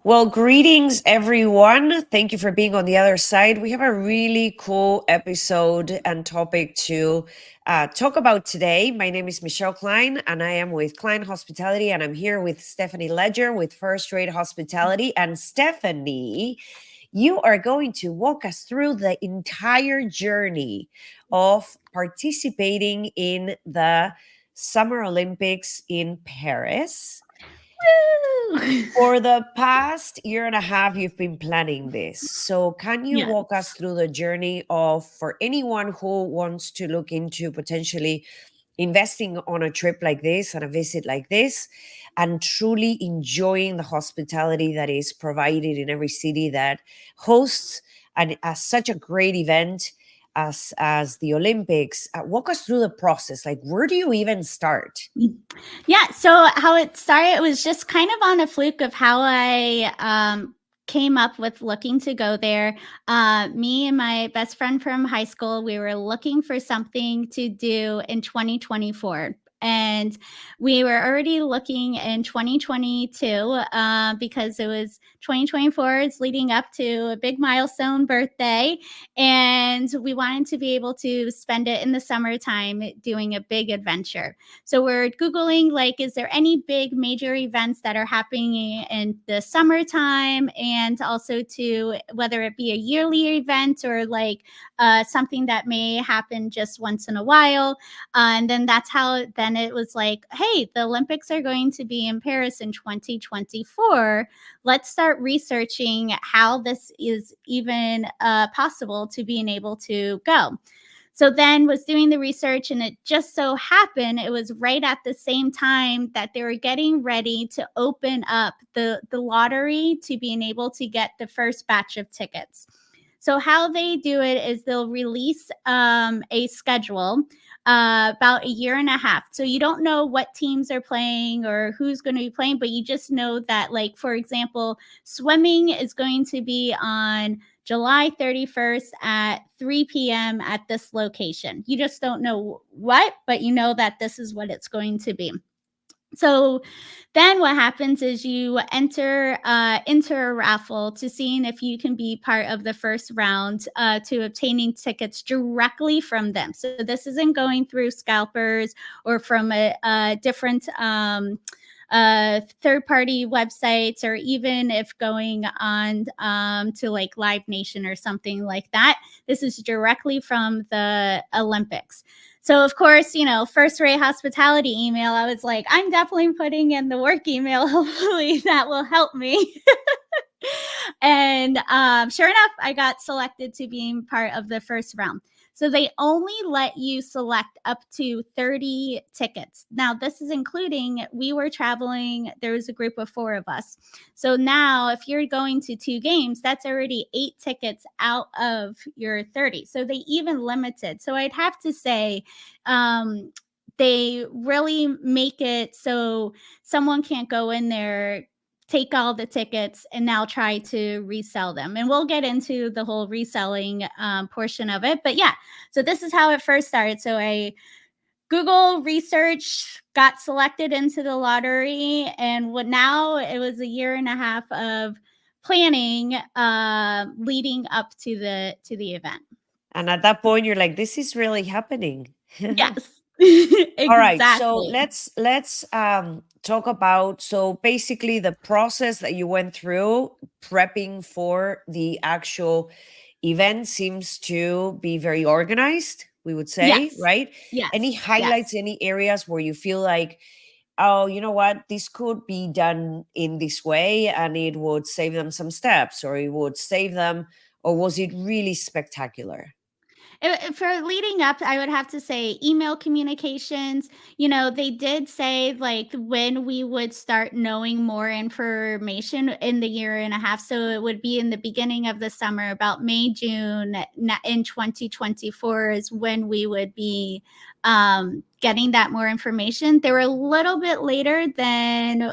Well, greetings, everyone. Thank you for being on the other side. We have a really cool episode and topic to talk about today. My name is Michelle Klein, and I am with Klein Hospitality, and I'm here with Stephanie Ledger with First Rate Hospitality. And Stephanie, you are going to walk us through the entire journey of participating in the Summer Olympics in Paris. For the past year and a half, you've been planning this. So, can you walk us Yes. through the journey of, for anyone who wants to look into potentially investing on a trip like this and a visit like this, and truly enjoying the hospitality that is provided in every city that hosts and as such a great event as the Olympics? Walk us through the process. Like, where do you even start? Yeah. So how it started, it was just kind of on a fluke of how I came up with looking to go there. Me and my best friend from high school, we were looking for something to do in 2024. And we were already looking in 2022 because it was 2024 is leading up to a big milestone birthday. And we wanted to be able to spend it in the summertime doing a big adventure. So we're Googling, like, is there any big major events that are happening in the summertime? And also to whether it be a yearly event or like something that may happen just once in a while. And then that's how then it was like, hey, the Olympics are going to be in Paris in 2024. Let's start researching how this is even possible to being able to go. So then was doing the research, and it just so happened it was right at the same time that they were getting ready to open up the lottery to being able to get the first batch of tickets. So how they do it is they'll release a schedule about a year and a half. So you don't know what teams are playing or who's going to be playing, but you just know that, like, for example, swimming is going to be on July 31st at 3 p.m. at this location. You just don't know what, but you know that this is what it's going to be. So then what happens is you enter a raffle to seeing if you can be part of the first round to obtaining tickets directly from them. So this isn't going through scalpers or from a different third-party websites, or even if going on to like Live Nation or something like that. This is directly from the Olympics. So, of course, First Rate Hospitality email, I was like, I'm definitely putting in the work email. Hopefully that will help me. And sure enough, I got selected to being part of the first round. So they only let you select up to 30 tickets. Now, this is including, we were traveling, there was a group of 4 of us. So now if you're going to 2 games, that's already 8 tickets out of your 30. So they even limited. So I'd have to say, they really make it so someone can't go in there, take all the tickets, and now try to resell them. And we'll get into the whole reselling portion of it. But yeah, so this is how it first started. So I Google research, got selected into the lottery, and now it was a year and a half of planning leading up to the event. And at that point, you're like, this is really happening. Yes. All right, so Exactly. let's talk about, so basically the process that you went through prepping for the actual event seems to be very organized, we would say, Yes. right? Any Yes. highlights, Yes. any areas where you feel like, oh, you know what, this could be done in this way and it would save them some steps, or it would save them, or was it really spectacular? For leading up, I would have to say email communications. They did say like when we would start knowing more information in the year and a half. So it would be in the beginning of the summer, about May, June in 2024 is when we would be getting that more information. They were a little bit later than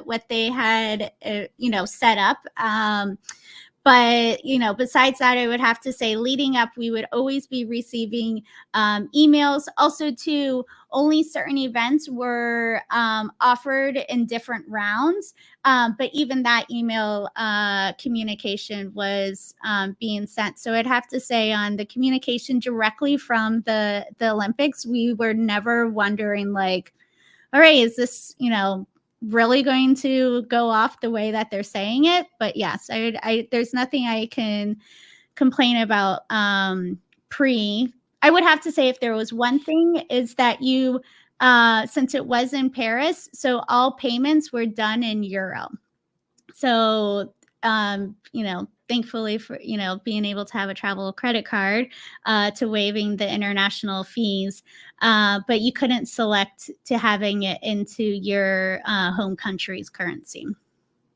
what they had, set up. But, besides that, I would have to say leading up, we would always be receiving emails. Also, too, only certain events were offered in different rounds. But even that email communication was being sent. So I'd have to say on the communication directly from the Olympics, we were never wondering like, all right, is this, really going to go off the way that they're saying it? But yes, there's nothing I can complain about pre. I would have to say if there was one thing is that since it was in Paris, so all payments were done in euro. So, thankfully for, being able to have a travel credit card to waiving the international fees, but you couldn't select to having it into your home country's currency.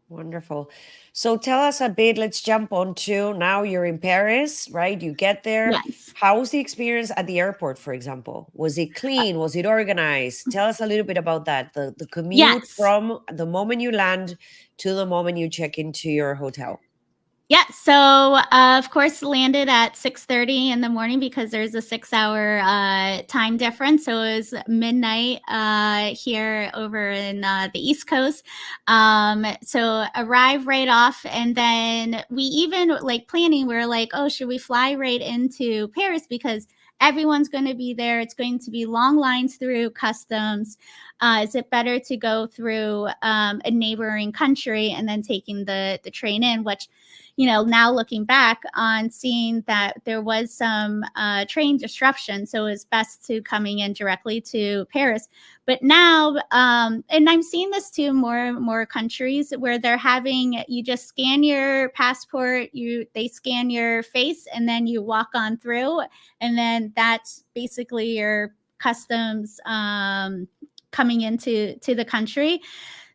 Wonderful. So tell us a bit, let's jump on to now you're in Paris, right? You get there. Yes. How was the experience at the airport, for example? Was it clean? Was it organized? Tell us a little bit about that. The commute Yes. from the moment you land to the moment you check into your hotel. Yeah, so of course landed at 6:30 in the morning because there's a 6-hour time difference. So it was midnight here over in the East Coast. So arrive right off, and then we even like planning. We're like, oh, should we fly right into Paris because everyone's going to be there. It's going to be long lines through customs. Is it better to go through a neighboring country and then taking the train in, which now looking back on seeing that there was some train disruption, so it was best to coming in directly to Paris. But now, and I'm seeing this too more and more countries where they're having you just scan your passport, they scan your face, and then you walk on through, and then that's basically your customs coming into the country.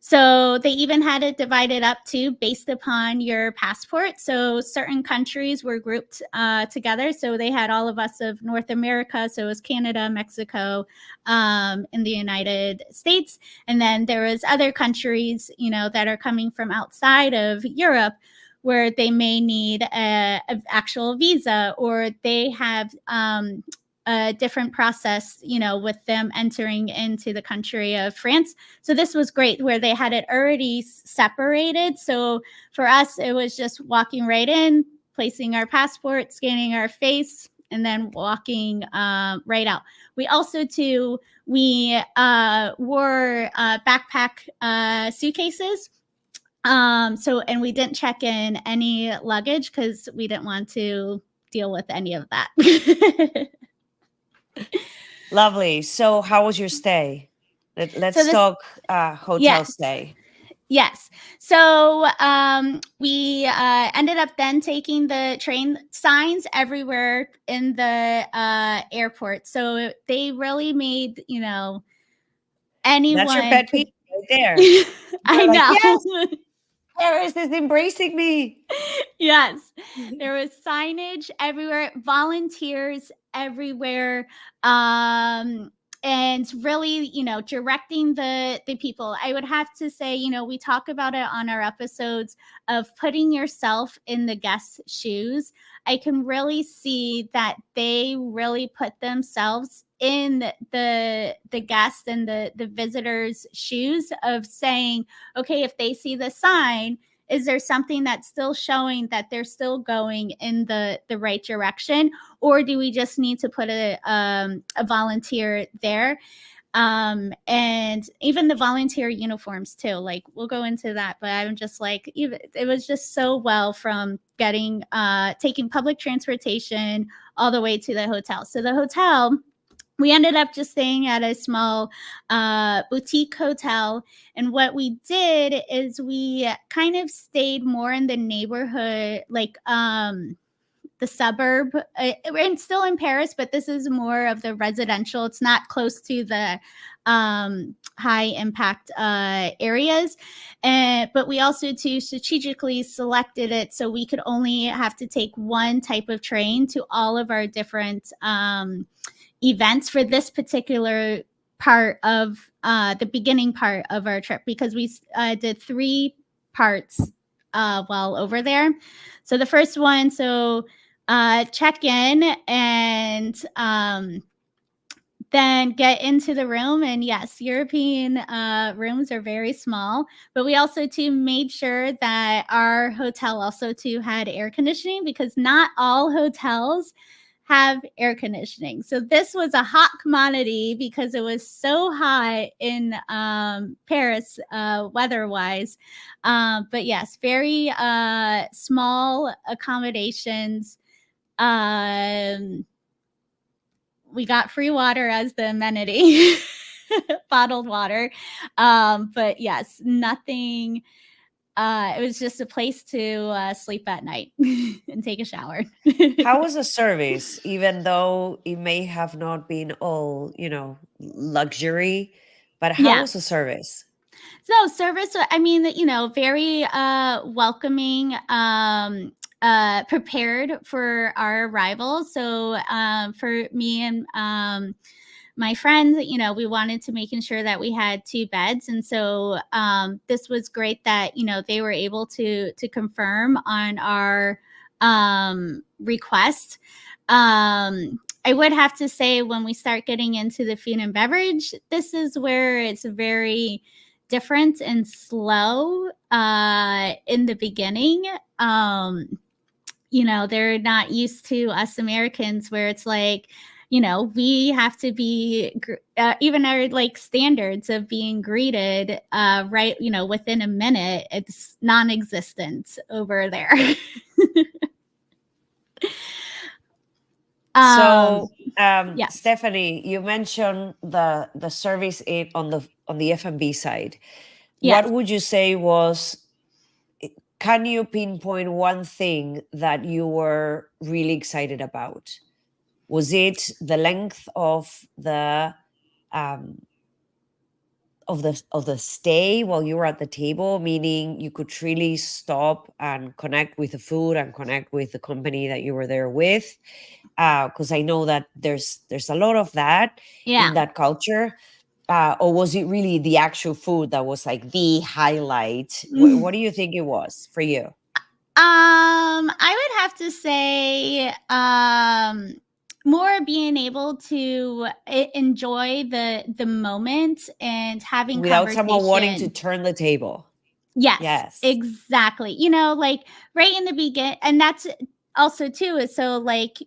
So they even had it divided up too based upon your passport. So certain countries were grouped together. So they had all of us of North America. So it was Canada, Mexico, in the United States. And then there was other countries, that are coming from outside of Europe where they may need an actual visa, or they have a different process, with them entering into the country of France. So this was great where they had it already separated. So for us, it was just walking right in, placing our passport, scanning our face, and then walking right out. We also too, we wore backpack suitcases. And we didn't check in any luggage because we didn't want to deal with any of that. Lovely. So how was your stay? Let's talk hotel yes. stay. Yes. So we ended up then taking the train signs everywhere in the airport. So they really made, anyone. That's your pet peeve right there. I You're like, know. yes, Paris is embracing me. Yes. There was signage everywhere, volunteers everywhere. And really, directing the people. I would have to say, we talk about it on our episodes of putting yourself in the guest's shoes. I can really see that they really put themselves in the guest and the visitors' shoes of saying, okay, if they see the sign, is there something that's still showing that they're still going in the right direction, or do we just need to put a volunteer there? And even the volunteer uniforms too, like we'll go into that, but I'm just like, it was just so well from getting taking public transportation all the way to the hotel. So the hotel, we ended up just staying at a small boutique hotel. And what we did is we kind of stayed more in the neighborhood, like the suburb. We're still in Paris, but this is more of the residential. It's not close to the high impact areas. But we also too strategically selected it so we could only have to take one type of train to all of our different events for this particular part of the beginning part of our trip, because we did 3 parts while over there. So the first one, check in and then get into the room. And yes, European rooms are very small, but we also too made sure that our hotel also too had air conditioning, because not all hotels have air conditioning. So this was a hot commodity because it was so hot in Paris weather-wise. But yes, very small accommodations. We got free water as the amenity, bottled water. But yes, nothing. It was just a place to sleep at night and take a shower. How was the service, even though it may have not been all, luxury, but how Yeah. was the service? So service, I mean, very welcoming, prepared for our arrival. So for me and my friends, we wanted to making sure that we had 2 beds. And so this was great that, they were able to confirm on our request. I would have to say, when we start getting into the food and beverage, this is where it's very different and slow in the beginning. They're not used to us Americans, where it's like, we have to be even our like standards of being greeted right, within a minute, it's non-existent over there. So, Yes. Stephanie, you mentioned the service on the F&B side. Yes. What would you say was? Can you pinpoint one thing that you were really excited about? Was it the length of the stay while you were at the table, meaning you could really stop and connect with the food and connect with the company that you were there with? Because I know that there's a lot of that in that culture. Or was it really the actual food that was like the highlight? What do you think it was for you? I would have to say more being able to enjoy the moment and having Without someone wanting to conversation. turn the table. Yes, Yes. exactly. Like right in the beginning, and that's also too is so like,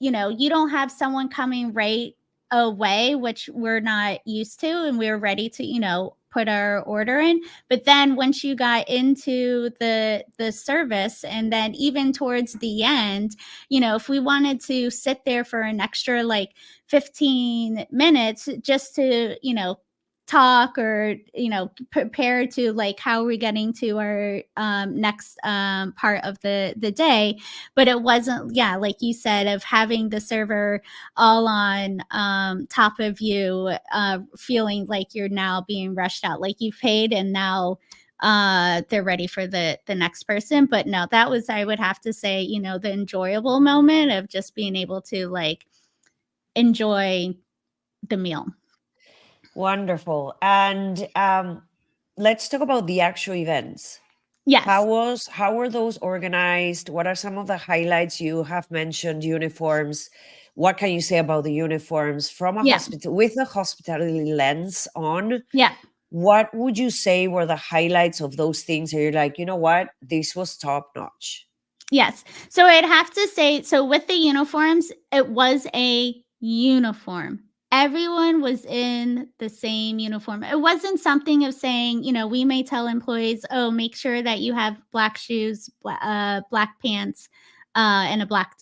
you don't have someone coming right away, which we're not used to, and we're ready to, put our order in. But then once you got into the service, and then even towards the end, if we wanted to sit there for an extra like 15 minutes just to, talk or prepare to like how we're getting to our next part of the day. But it wasn't, yeah, like you said, of having the server all on top of you, feeling like you're now being rushed out, like you've paid and now they're ready for the next person. But no, that was, I would have to say, the enjoyable moment of just being able to like enjoy the meal. Wonderful. And let's talk about the actual events. Yes. How were those organized? What are some of the highlights? You have mentioned uniforms. What can you say about the uniforms from a Yeah. hospital with a hospitality lens on? Yeah. What would you say were the highlights of those things that you're like, you know what, this was top notch? Yes. So I'd have to say, so with the uniforms, it was a uniform. Everyone was in the same uniform. It wasn't something of saying, we may tell employees, oh, make sure that you have black shoes, black pants, and a black,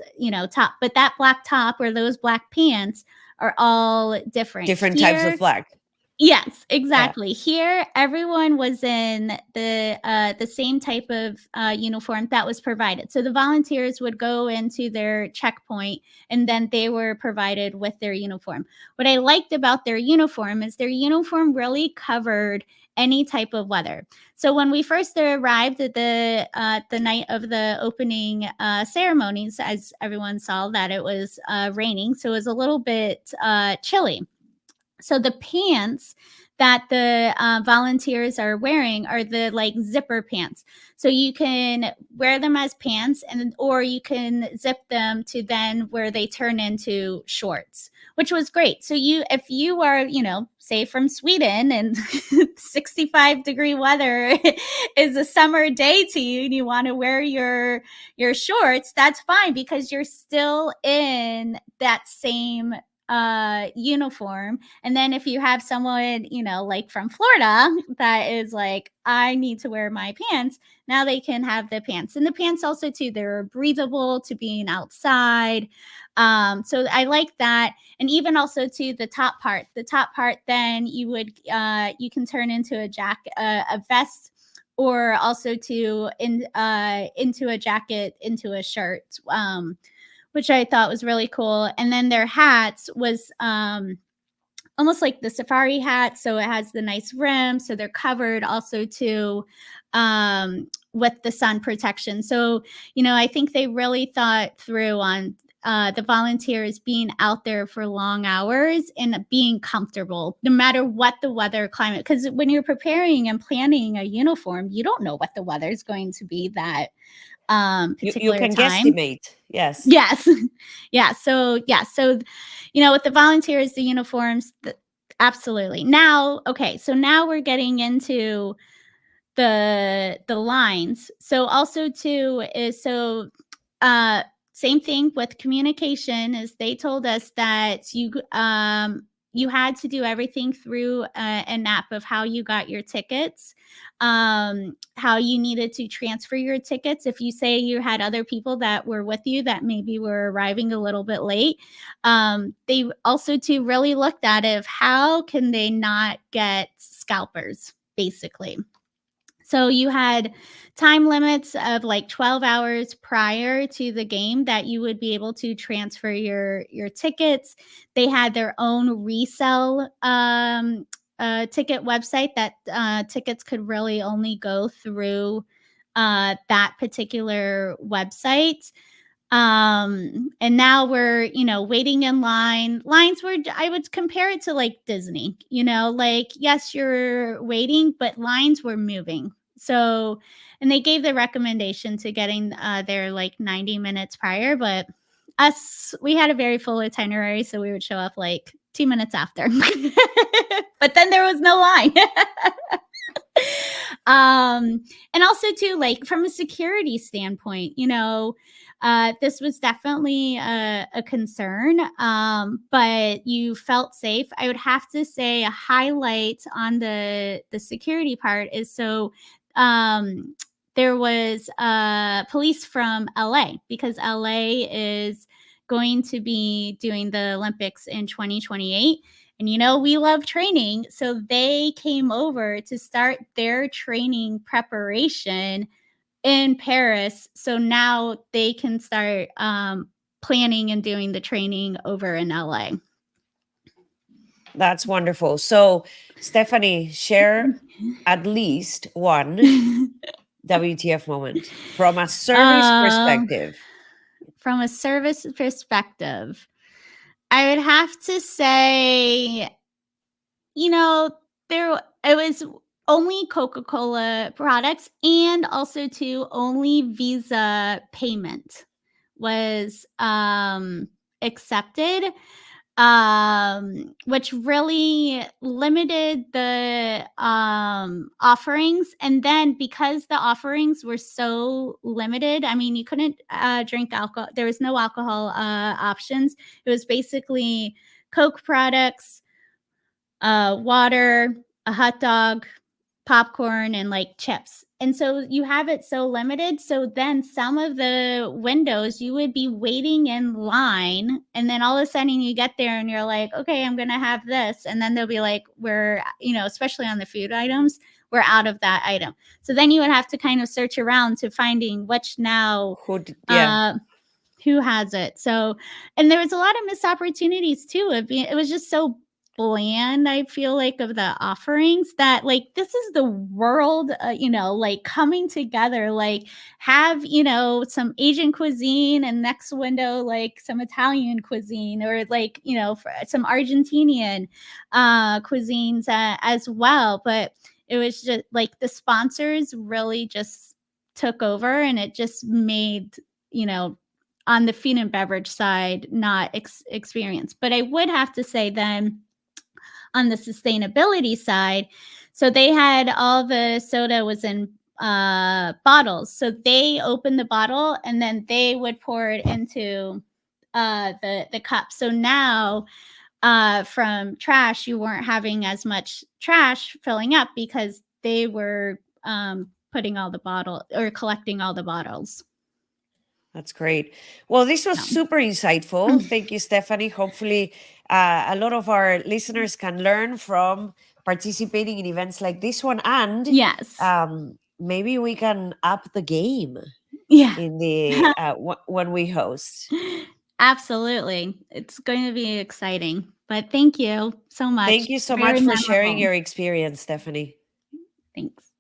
top. But that black top or those black pants are all different. Different types Here, of black. Yes, Yeah. exactly. Here, everyone was in the same type of uniform that was provided. So the volunteers would go into their checkpoint, and then they were provided with their uniform. What I liked about their uniform is their uniform really covered any type of weather. So when we first arrived at the night of the opening ceremonies, as everyone saw, that it was raining, so it was a little bit chilly. So the pants that the volunteers are wearing are the like zipper pants. So you can wear them as pants, and or you can zip them to then where they turn into shorts, which was great. So if you are, say from Sweden, and 65-degree weather is a summer day to you, and you want to wear your shorts, that's fine, because you're still in that same uniform. And then if you have someone, like from Florida, that is like, I need to wear my pants, now they can have the pants. And the pants also too, they're breathable to being outside. So I like that. And even also to the top part, then you can turn into a jacket, a vest, or also into a jacket, into a shirt, which I thought was really cool. And then their hats was almost like the safari hat, so it has the nice rim, so they're covered also too, with the sun protection. So I think they really thought through on the volunteers being out there for long hours and being comfortable no matter what the weather climate, because when you're preparing and planning a uniform, you don't know what the weather is going to be that You particular can time. guesstimate. Yes. Yes. Yeah. So, with the volunteers, the uniforms, absolutely. Now, okay. So now we're getting into the lines. So also too is uh same thing with communication, is they told us that you had to do everything through an app of how you got your tickets, how you needed to transfer your tickets if you say you had other people that were with you that maybe were arriving a little bit late. They also too really looked at it of how can they not get scalpers, basically. So you had time limits of like 12 hours prior to the game that you would be able to transfer your tickets. They had their own resell ticket website that tickets could really only go through that particular website. And now we're waiting in lines where I would compare it to like Disney, like, yes, you're waiting, but lines were moving. So, and they gave the recommendation to getting there like 90 minutes prior, but we had a very full itinerary, so we would show up like 2 minutes after. But then there was no line. And also too, like from a security standpoint, this was definitely a concern, but you felt safe. I would have to say a highlight on the security part is um, there was police from LA, because LA is going to be doing the Olympics in 2028. And we love training. So they came over to start their training preparation in Paris. So now they can start planning and doing the training over in LA. That's wonderful. So, Stephanie, share at least one WTF moment from a service uh, perspective. from a service perspective, I would have to say, there it was only Coca-Cola products, and also too only Visa payment was accepted, which really limited the offerings. And then because the offerings were so limited, I mean, you couldn't drink alcohol. There was no alcohol options. It was basically Coke products, water, a hot dog, popcorn, and like chips. And so you have it so limited. So then some of the windows you would be waiting in line, and then all of a sudden you get there and you're like, okay, I'm going to have this. And then they'll be like, we're, especially on the food items, we're out of that item. So then you would have to kind of search around to finding which now, Yeah. who has it. So, and there was a lot of missed opportunities too. It was just so bland, I feel like, of the offerings, that like this is the world, like coming together, like have some Asian cuisine, and next window like some Italian cuisine, or like some Argentinian cuisines as well. But it was just like the sponsors really just took over, and it just made you know on the food and beverage side not experience. But I would have to say then, on the sustainability side, so they had all the soda was in bottles, so they opened the bottle and then they would pour it into the cup. So now from trash, you weren't having as much trash filling up because they were putting all the bottle or collecting all the bottles. That's great. Well, this was So. super insightful. Thank you, Stephanie. Hopefully, a lot of our listeners can learn from participating in events like this one, and Yes. maybe we can up the game Yeah. in the when we host. Absolutely. It's going to be exciting. But thank you so much. Thank you so Very much for sharing memorable. your experience, Stephanie. Thanks.